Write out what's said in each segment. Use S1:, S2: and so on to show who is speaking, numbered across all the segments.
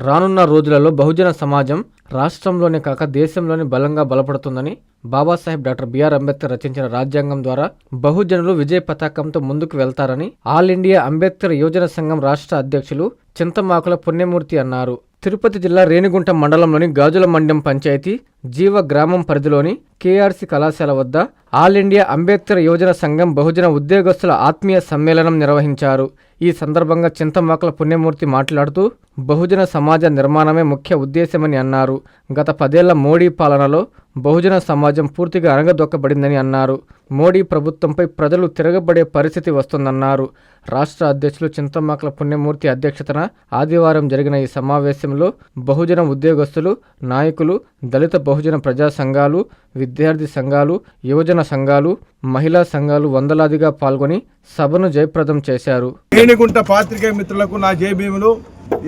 S1: రానున్న రోజులలో బహుజన సమాజం రాష్ట్రంలోనే కాక దేశంలోనే బలంగా బలపడుతుందని బాబాసాహెబ్ డాక్టర్ బిఆర్ అంబేద్కర్ రచించిన రాజ్యాంగం ద్వారా బహుజనులు విజయ పతాకంతో ముందుకు వెళ్తారని ఆల్ ఇండియా అంబేద్కర్ యువజన సంఘం రాష్ట్ర అధ్యక్షులు చింతమాకుల పుణ్యమూర్తి అన్నారు. తిరుపతి జిల్లా రేణిగుంట మండలంలోని గాజుల మండ్యం పంచాయతీ జీవ గ్రామం పరిధిలోని కేఆర్సి కళాశాల వద్ద ఆల్ ఇండియా అంబేద్కర్ యువజన సంఘం బహుజన ఉద్యోగస్తుల ఆత్మీయ సమ్మేళనం నిర్వహించారు. ఈ సందర్భంగా చింతమాకుల పుణ్యమూర్తి మాట్లాడుతూ బహుజన సమాజ నిర్మాణమే ముఖ్య ఉద్దేశమని అన్నారు. గత 10 ఏళ్ల మోడీ పాలనలో బహుజన సమాజం పూర్తిగా అణగదొక్కబడిందని అన్నారు. మోడీ ప్రభుత్వంపై ప్రజలు తిరగబడే పరిస్థితి వస్తుందన్నారు. రాష్ట్ర అధ్యక్షులు చింతమాకుల పుణ్యమూర్తి అధ్యక్షతన ఆదివారం జరిగిన ఈ సమావేశంలో బహుజన ఉద్యోగస్తులు, నాయకులు, దళిత బహుజన ప్రజా సంఘాలు, విద్యార్థి సంఘాలు, యువజన సంఘాలు, మహిళా సంఘాలు వందలాదిగా పాల్గొని సభను జయప్రదం చేశారు.
S2: రేణిగుంట పాత్రికేయ మిత్రులకు నా జై భీములు.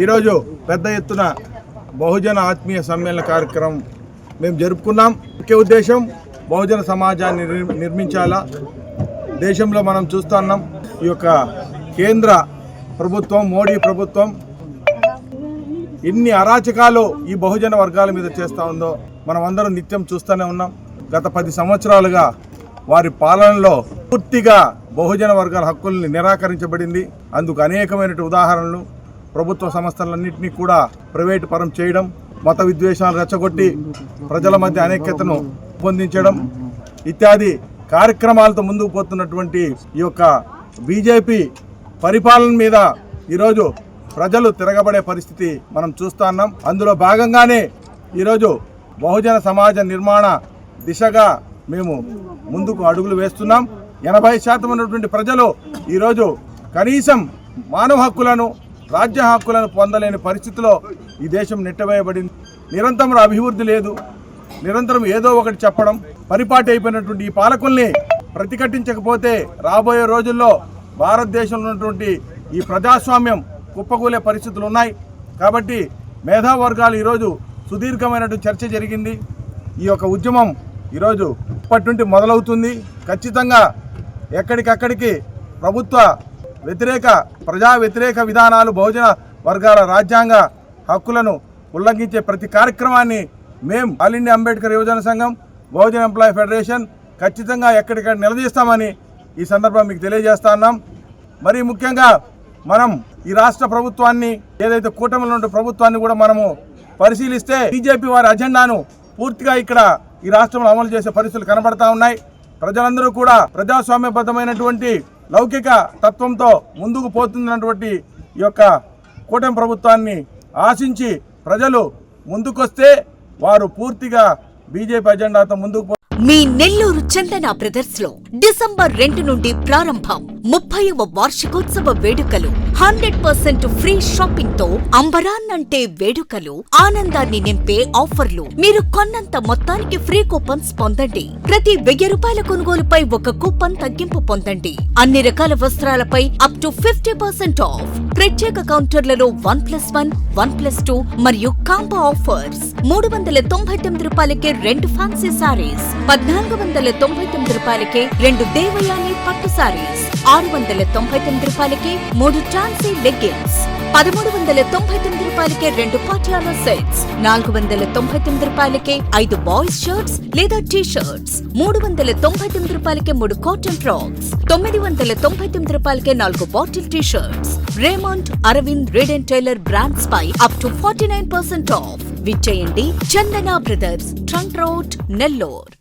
S2: ఈరోజు పెద్ద ఎత్తున బహుజన ఆత్మీయ సమ్మేళన కార్యక్రమం మేము జరుపుకున్నాం. ముఖ్య ఉద్దేశం బహుజన సమాజాన్ని నిర్మించాలా. దేశంలో మనం చూస్తున్నాం, ఈ యొక్క కేంద్ర ప్రభుత్వం, మోడీ ప్రభుత్వం ఇన్ని అరాచకాలు ఈ బహుజన వర్గాల మీద చేస్తూ ఉందో మనం అందరం నిత్యం చూస్తూనే ఉన్నాం. గత 10 సంవత్సరాలుగా వారి పాలనలో పూర్తిగా బహుజన వర్గాల హక్కుల్ని నిరాకరించబడింది. అందుకు అనేకమైన ఉదాహరణలు, ప్రభుత్వ సంస్థలన్నింటినీ కూడా ప్రైవేటు పరం చేయడం, మత విద్వేషాలు రెచ్చగొట్టి ప్రజల మధ్య అనేకతను పొందించడం ఇత్యాది కార్యక్రమాలతో ముందుకు పోతున్నటువంటి ఈ యొక్క బీజేపీ పరిపాలన మీద ఈరోజు ప్రజలు తిరగబడే పరిస్థితి మనం చూస్తున్నాం. అందులో భాగంగానే ఈరోజు బహుజన సమాజ నిర్మాణ దిశగా మేము ముందుకు అడుగులు వేస్తున్నాం. 80% ఉన్నటువంటి ప్రజలు ఈరోజు కనీసం మానవ హక్కులను, రాజ్య హక్కులను పొందలేని పరిస్థితిలో ఈ దేశం నెట్టవేయబడింది. నిరంతరం అభివృద్ధి లేదు, నిరంతరం ఏదో ఒకటి చెప్పడం, పరిపాటి అయిపోయినటువంటి ఈ పాలకుల్ని ప్రతిఘటించకపోతే రాబోయే రోజుల్లో భారతదేశంలో ఉన్నటువంటి ఈ ప్రజాస్వామ్యం కుప్పకూలే పరిస్థితులు ఉన్నాయి. కాబట్టి మేధావర్గాలు ఈరోజు సుదీర్ఘమైనటువంటి చర్చ జరిగింది. ఈ యొక్క ఉద్యమం ఈరోజు ఇప్పటి నుండి మొదలవుతుంది. ఖచ్చితంగా ఎక్కడికక్కడికి ప్రభుత్వ వ్యతిరేక, ప్రజా వ్యతిరేక విధానాలు, బహుజన వర్గాల రాజ్యాంగ హక్కులను ఉల్లంఘించే ప్రతి కార్యక్రమాన్ని మేము ఆల్ ఇండియా అంబేద్కర్ యువజన సంఘం, బహుజన ఎంప్లాయీ ఫెడరేషన్ ఖచ్చితంగా ఎక్కడిక్కడ నిలదీస్తామని ఈ సందర్భం మీకు తెలియజేస్తా ఉన్నాం. మరీ ముఖ్యంగా మనం ఈ రాష్ట్ర ప్రభుత్వాన్ని, ఏదైతే కూటమిలో ఉన్న ప్రభుత్వాన్ని కూడా మనము పరిశీలిస్తే బీజేపీ వారి అజెండాను పూర్తిగా ఇక్కడ ఈ రాష్ట్రంలో అమలు చేసే పరిస్థితులు కనబడతా ఉన్నాయి. ప్రజలందరూ కూడా ప్రజాస్వామ్యబద్ధమైనటువంటి లౌకిక తత్వంతో ముందుకు పోతున్నటువంటి ఈ యొక్క కూటమి ప్రభుత్వాన్ని ఆశించి ప్రజలు ముందుకొస్తే వారు పూర్తిగా బీజేపీ అజెండాతో ముందుకు.
S3: మీ నెల్లూరు చందన బ్రదర్స్ లో డిసెంబర్ 2 నుండి ప్రారంభం 30వ వార్షికోత్సవ వేడుకలు. 100% ఫ్రీ షాపింగ్ తో అంబరాన్నంటే వేడుకలు, ఆనందాన్ని నింపే ఆఫర్లు. మీరు కొన్నంత మొత్తానికి ఫ్రీ కూపన్స్ పొందండి. ప్రతి 1000 రూపాయల కొనుగోలుపై ఒక కూపన్ తగ్గింపు పొందండి. అన్ని రకాల వస్త్రాలపై అప్ టు 50% ఆఫ్. ప్రత్యేక కౌంటర్లలో 1+1, 1+2 మరియు కాంబో ఆఫర్స్. 399 రూపాయలకే 2 ఫ్యాన్సీ సారీస్, 1499 రూపాయలకే 2 దేవయాని పట్టు సారీస్, 699 రూపాయలకే 3 టాన్సీ లెగ్గిన్స్, 1399 రూపాయలకే 2 పాటియాలా సెట్స్, 499 రూపాయలకే 5 బాయ్స్ షర్ట్స్ లేదా టీ షర్ట్స్, 399 రూపాయలకే 3 కాటన్ ఫ్రాక్స్, 999 రూపాయలకే 4 bottle T shirts. Raymond, Arvind, Reid and Taylor brands పై అప్ టు 49% ఆఫ్. విచ్చేయండి Chandana brothers, trunk road, Nellore.